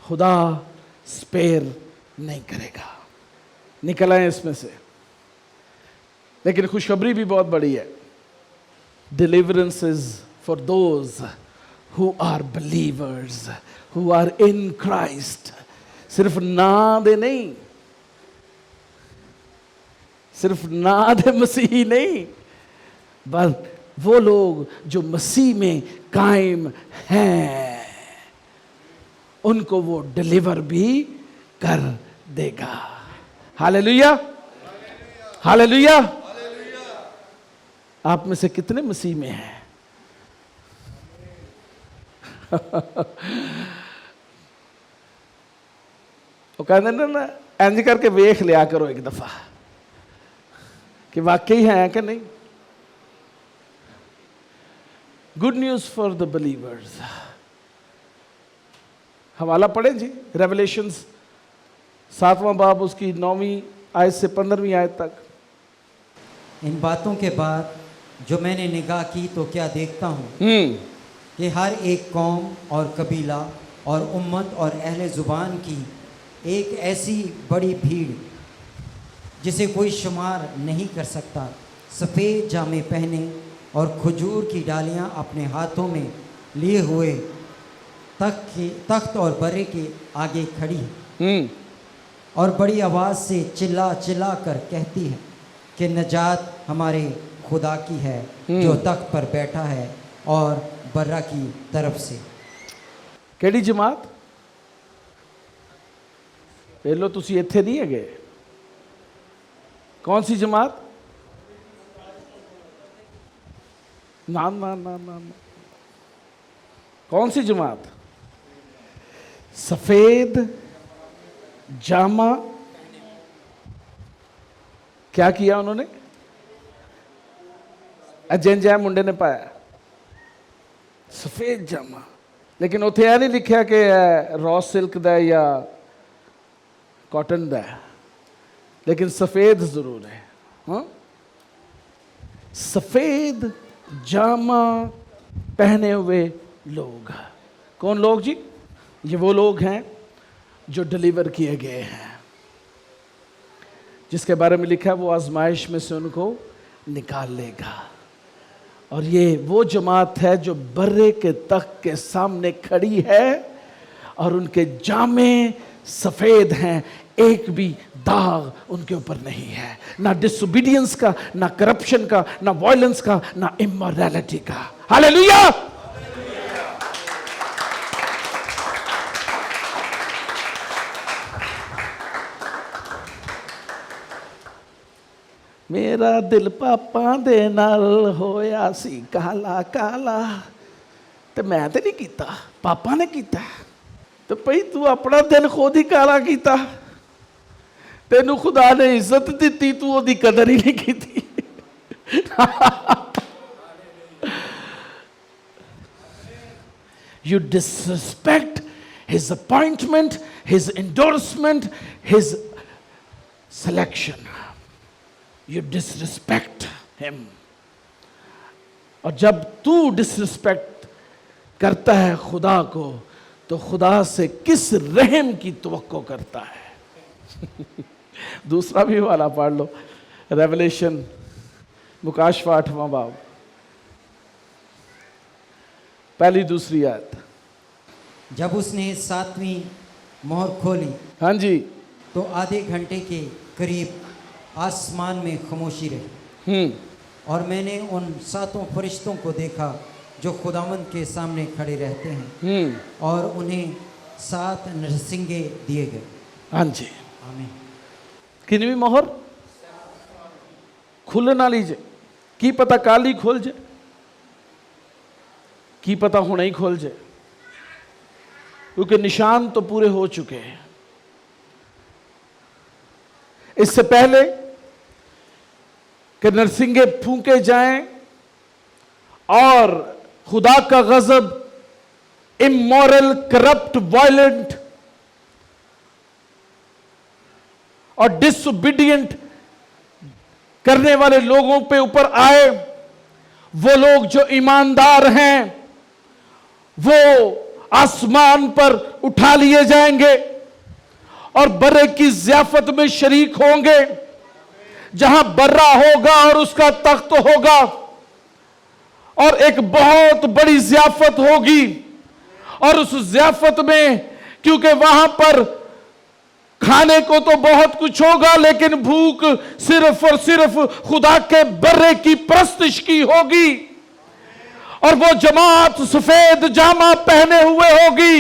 खुदा स्पेयर नहीं करेगा। निकल आए इसमें से। लेकिन खुशखबरी भी बहुत बड़ी है। Deliverance is for those who are believers, who are in Christ. सिर्फ ना दे नहीं, सिर्फ ना दे मसीही नहीं, बल्कि वो लोग जो मसीह में कायम हैं, उनको वो डिलीवर भी कर देगा। Hallelujah, hallelujah. आप में से कितने मसीह में हैं? वो कहते ना इंज करके वेख लिया करो एक दफा कि वाकई है कि नहीं। Good news for the believers. हवाला पढ़ें जी, रेवलेशंस 7वां बाब उसकी 9वीं आयत से 15वीं आयत तक। इन बातों के बाद जो मैंने निगाह की तो क्या देखता हूँ कि हर एक कौम और कबीला और उम्मत और अहले ज़ुबान की एक ऐसी बड़ी भीड़ जिसे कोई शुमार नहीं कर सकता, सफ़ेद जामे पहने और खजूर की डालियाँ अपने हाथों में लिए हुए तख्त और बर्रे के आगे खड़ी है और बड़ी आवाज़ से चिल्ला चिल्ला कर कहती है कि नजात हमारे खुदा की है जो तख्त पर बैठा है और बर्रा की तरफ से। केड़ी जमात? ਪਹਿਲੋ ਤੁਸੀਂ ਇੱਥੇ ਨਹੀਂ ਹੈਗੇ। कौन सी जमात? ना ना ना ना ना, कौन सी जमात? सफेद जामा क्या किया उन्होंने? अजैन जै मुंडे ने पाया सफेद जामा, लेकिन उत्थे यह नहीं लिखा कि रॉ सिल्क दा या कॉटन दा, लेकिन सफेद जरूर है। हाँ, सफेद जामा पहने हुए लोग। कौन लोग जी? ये वो लोग हैं जो डिलीवर किए गए हैं, जिसके बारे में लिखा है वो आजमाइश में से उनको निकाल लेगा। और ये वो जमात है जो बर्रे के तख्त के सामने खड़ी है और उनके जामे सफेद हैं, एक भी दाग उनके ऊपर नहीं है, ना डिसोबीडियंस का, ना करप्शन का, ना वायलेंस का, ना इमोरलिटी का। हालेलुया। मेरा दिल पापा दे नाल होया सी काला काला, ते मैं ते नहीं कीता, पापा ने कीता। तो भाई तू अपना दिल खुद ही काला कीता, तेनू खुदा ने इज्जत दी, तू ओदी कदर ही नहीं की। You disrespect his appointment, his endorsement, his selection. You disrespect him. और जब तू डिसरिस्पेक्ट करता है खुदा को, तो खुदा से किस रहम की तवक्को करता है? दूसरा भी वाला पढ़ लो, रेवलेशन मुकाशवा 8वां बाब, पहली दूसरी आयत। जब उसने 7वीं मोहर खोली, हाँ जी। तो आधे घंटे के करीब आसमान में खामोशी रही, और मैंने उन 7 फरिश्तों को देखा जो खुदावंद के सामने खड़े रहते हैं, और उन्हें 7 नरसिंगे दिए गए। हाँ जी, आमीन। किनवी मोहर खुलन वाली जे, की पता कल ही खोल जाए, की पता हुणे ही खोल जाए, क्योंकि निशान तो पूरे हो चुके हैं। इससे पहले कि नरसिंगे फूंके जाएं और खुदा का गजब इमोरल, करप्ट, वायलेंट और डिसोबीडियंट करने वाले लोगों पे ऊपर आए, वो लोग जो ईमानदार हैं वो आसमान पर उठा लिए जाएंगे और बर्रे की ज़ियाफत में शरीक होंगे, जहां बर्रा होगा और उसका तख्त होगा, और एक बहुत बड़ी ज़ियाफत होगी। और उस ज़ियाफत में, क्योंकि वहां पर खाने को तो बहुत कुछ होगा, लेकिन भूख सिर्फ और सिर्फ खुदा के बर्रे की परस्तिश की होगी। और वो जमात सफेद जामा पहने हुए होगी,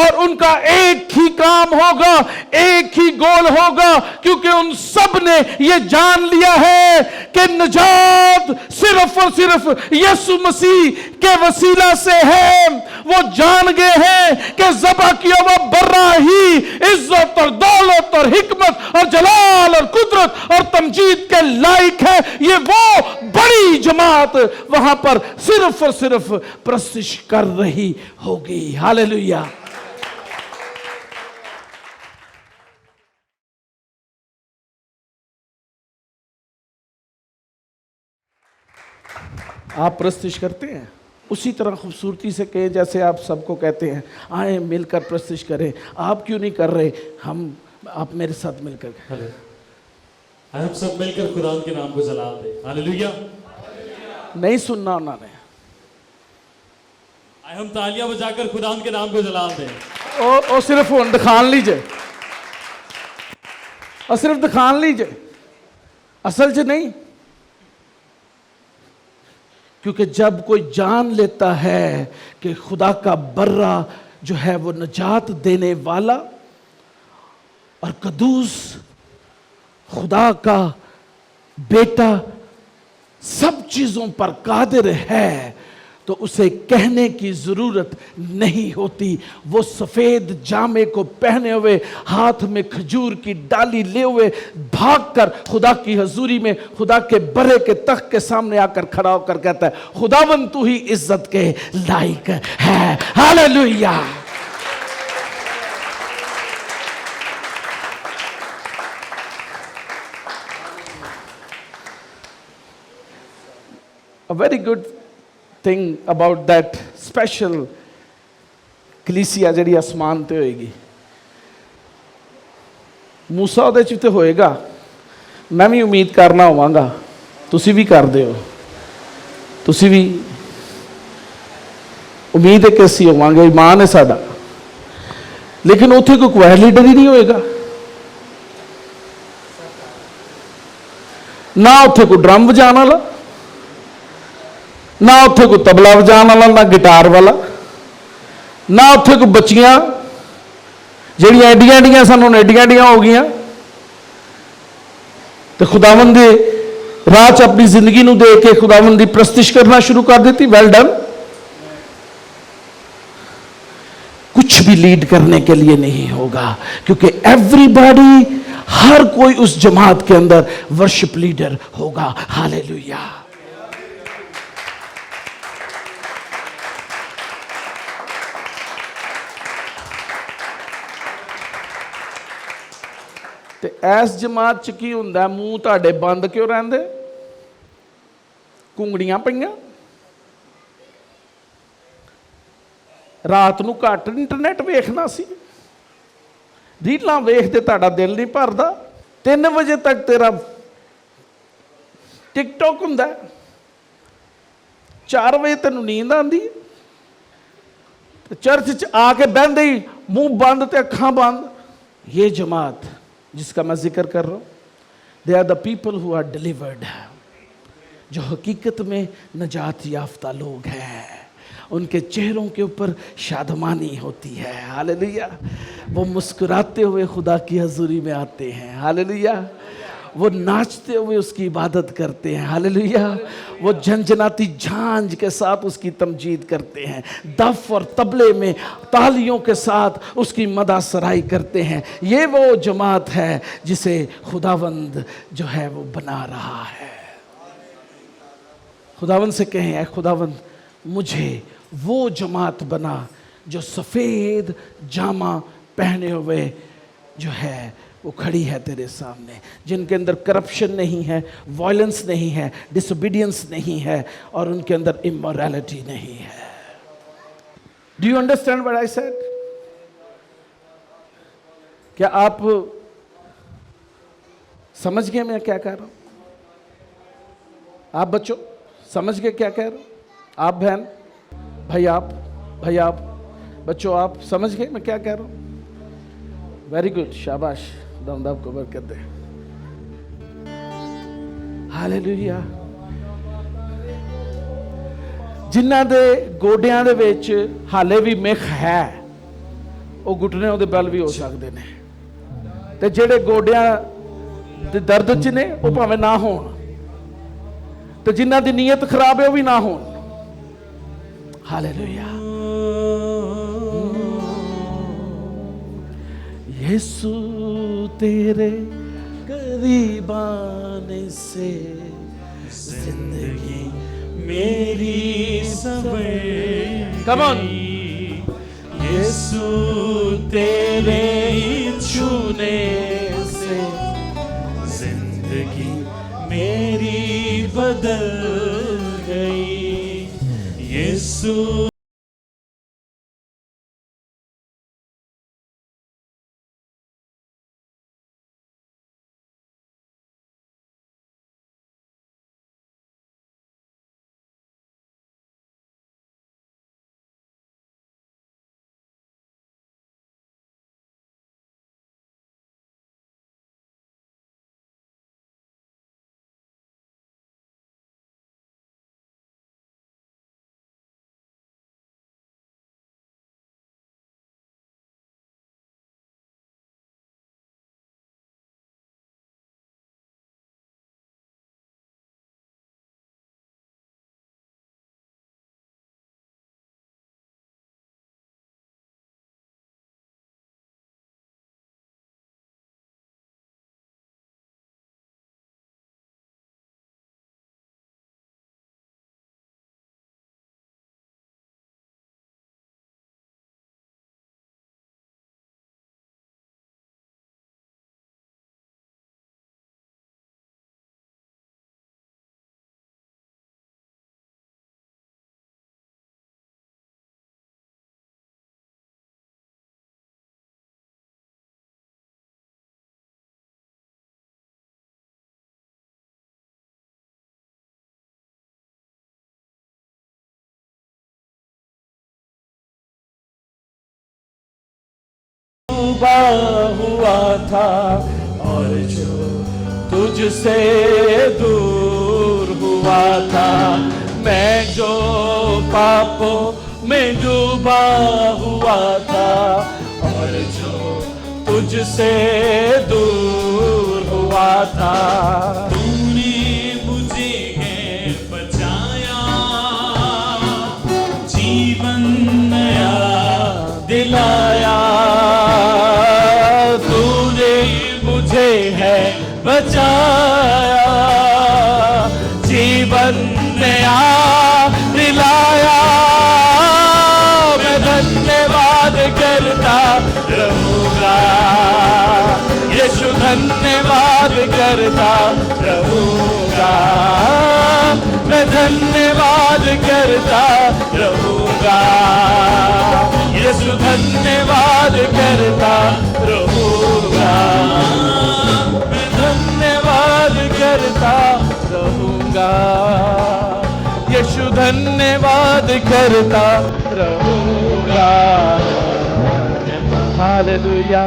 और उनका एक ही काम होगा, एक ही गोल होगा, क्योंकि उन सब ने ये जान लिया है कि निजात सिर्फ और सिर्फ यीशु मसीह के वसीला से है। वो जान गए हैं कि ज़बह किया हुआ बर्रा ही इज्जत और दौलत और हिकमत और जलाल और कुदरत और तमजीद के लायक है। ये वो बड़ी जमात वहां पर सिर्फ और सिर्फ प्रस्तिश कर रही होगी। हालेलुया। आप प्रस्तिश करते हैं उसी तरह खूबसूरती से कहें जैसे आप सबको कहते हैं आए मिलकर प्रस्तिश करें। आप क्यों नहीं कर रहे? आप मेरे साथ मिलकर हम सब मिलकर खुदा के नाम को जलाल दें। हालेलुया। नहीं सुनना उन्होंने। आए हम तालियां बजाकर खुदा के नाम को जलाल दें। ओ सिर्फ हुण दिखान लीजिए, और सिर्फ दिखान लीजिए, असल च नहीं। क्योंकि जब कोई जान लेता है कि खुदा का बर्रा जो है वो निजात देने वाला और कदूस खुदा का बेटा सब चीजों पर कादिर है, तो उसे कहने की जरूरत नहीं होती। वो सफेद जामे को पहने हुए, हाथ में खजूर की डाली ले हुए भागकर खुदा की हजूरी में, खुदा के बड़े के तख्त के सामने आकर खड़ा होकर कहता है, खुदावन तू ही इज्जत के लायक है। Hallelujah. A very good thing about that special कलीसिया ਜਿਹੜੀ ਆਸਮਾਨ ਤੇ ਹੋਏਗੀ। मूसा ਉਹਦੇ ਚ ਤੇ ਹੋਏਗਾ, ਮੈਂ ਵੀ ਉਮੀਦ ਕਰਨਾ ਹੋਵਾਂਗਾ, ਤੁਸੀਂ ਵੀ ਕਰਦੇ ਹੋ, ਤੁਸੀਂ ਵੀ ਉਮੀਦ ਹੈ ਕਿ ਅਸੀਂ ਹੋਵਾਂਗੇ, ਈਮਾਨ ਹੈ ਸਾਡਾ। ਲੇਕਿਨ ਉੱਥੇ ਕੋਈ ਕੁਆਇਰ ਲੀਡਰ ਹੀ ਨਹੀਂ ਹੋਏਗਾ, ਨਾ ਉੱਥੇ ਕੋਈ ਡਰਮ ਵਜਾਉਣ ਵਾਲਾ, ना उत्थे कोई तबला बजाने वाला, ना गिटार वाला, ना उत्थे कोई बच्चियां ਜਿਹੜੀਆਂ ਐਡੀਆਂ ਐਡੀਆਂ ਸਾਨੂੰ ਐਡੀਆਂ ਐਡੀਆਂ ਹੋ ਗਈਆਂ ਤੇ खुदावंद ਦੇ ਰਾਹ 'ਚ ਆਪਣੀ ਜ਼ਿੰਦਗੀ ਨੂੰ ਦੇ ਕੇ खुदावंद ਦੀ ਪ੍ਰਸਤਿਸ਼ करना शुरू कर देती। Well done. कुछ भी लीड करने के लिए नहीं होगा, क्योंकि एवरीबॉडी, हर कोई उस जमात के अंदर वर्शिप लीडर होगा। हालेलुया। ਤੇ ਇਸ ਜਮਾਤ ਚ ਕੀ ਹੁੰਦਾ, ਮੂੰਹ ਤੁਹਾਡੇ ਬੰਦ ਕਿਉਂ ਰਹਿੰਦੇ, ਘੁੰਗੜੀਆਂ ਪਈਆਂ, ਰਾਤ ਨੂੰ ਘੱਟ ਇੰਟਰਨੈਟ ਵੇਖਣਾ ਸੀ, ਰੀਲਾਂ ਵੇਖਦੇ ਤੁਹਾਡਾ ਦਿਲ ਨਹੀਂ ਭਰਦਾ, 3 ਵਜੇ ਤੱਕ ਤੇਰਾ ਟਿਕਟੌਕ ਹੁੰਦਾ, 4 ਵਜੇ ਤੈਨੂੰ ਨੀਂਦ ਆਉਂਦੀ, चर्च च आके बहते ही मुंह बंद ते अखां बंद। ये जमात जिसका मैं जिक्र कर रहा हूँ, they are the people who are delivered, जो हकीकत में नजात याफ्ता लोग हैं। उनके चेहरों के ऊपर शादमानी होती है। हालेलुया। वो मुस्कुराते हुए खुदा की हजूरी में आते हैं। हालेलुया। वो नाचते हुए उसकी इबादत करते हैं। हालेलुया। वो झंझनाती झांझ के साथ उसकी तमजीद करते हैं, दफ और तबले में तालियों के साथ उसकी मदा सराई करते हैं। ये वो जमात है जिसे खुदावंद जो है वो बना रहा है। खुदावंद से कहें, ऐ खुदावंद मुझे वो जमात बना जो सफ़ेद जामा पहने हुए जो है वो खड़ी है तेरे सामने, जिनके अंदर करप्शन नहीं है, वायलेंस नहीं है, डिसोबीडियंस नहीं है और उनके अंदर इमोरलिटी नहीं है। Do you understand what I said? क्या आप समझ गए मैं क्या कह रहा हूं? आप बच्चों समझ गए क्या कह रहा हूं? आप बहन भाई, आप बच्चों, आप समझ गए मैं क्या कह रहा हूं? वेरी गुड, शाबाश, दम को बरकत दे। हालेलुया। जिन्हां दे गोडियां दे विच हाले भी मिख है, वो घुटने उहदे बल भी हो सकते ने, ते जेड़े गोडियां दे दर्द च ने वो भावें ना होण, ते जिन्हां दी नीयत खराब है वो भी ना होण। हालेलुया। यीशु तेरे करीब आने से जिंदगी मेरी सवर। Come on. यीशु तेरे छूने से जिंदगी मेरी बदल गई। यीशु डूबा हुआ था और जो तुझसे दूर हुआ था, मैं जो पापों में डूबा हुआ था और जो तुझसे दूर हुआ था, तूने मुझे बचाया, जीवन नया दिलाया। तूने मुझे है बचाया, जीवन नया दिलाया। मैं धन्यवाद करता रहूंगा, यीशु धन्यवाद करता रहूंगा। मैं धन्यवाद करता रहूंगा, यीशु धन्यवाद करता रहूंगा। मैं धन्यवाद करता रहूंगा, यीशु धन्यवाद करता रहूंगा। हालेलुया।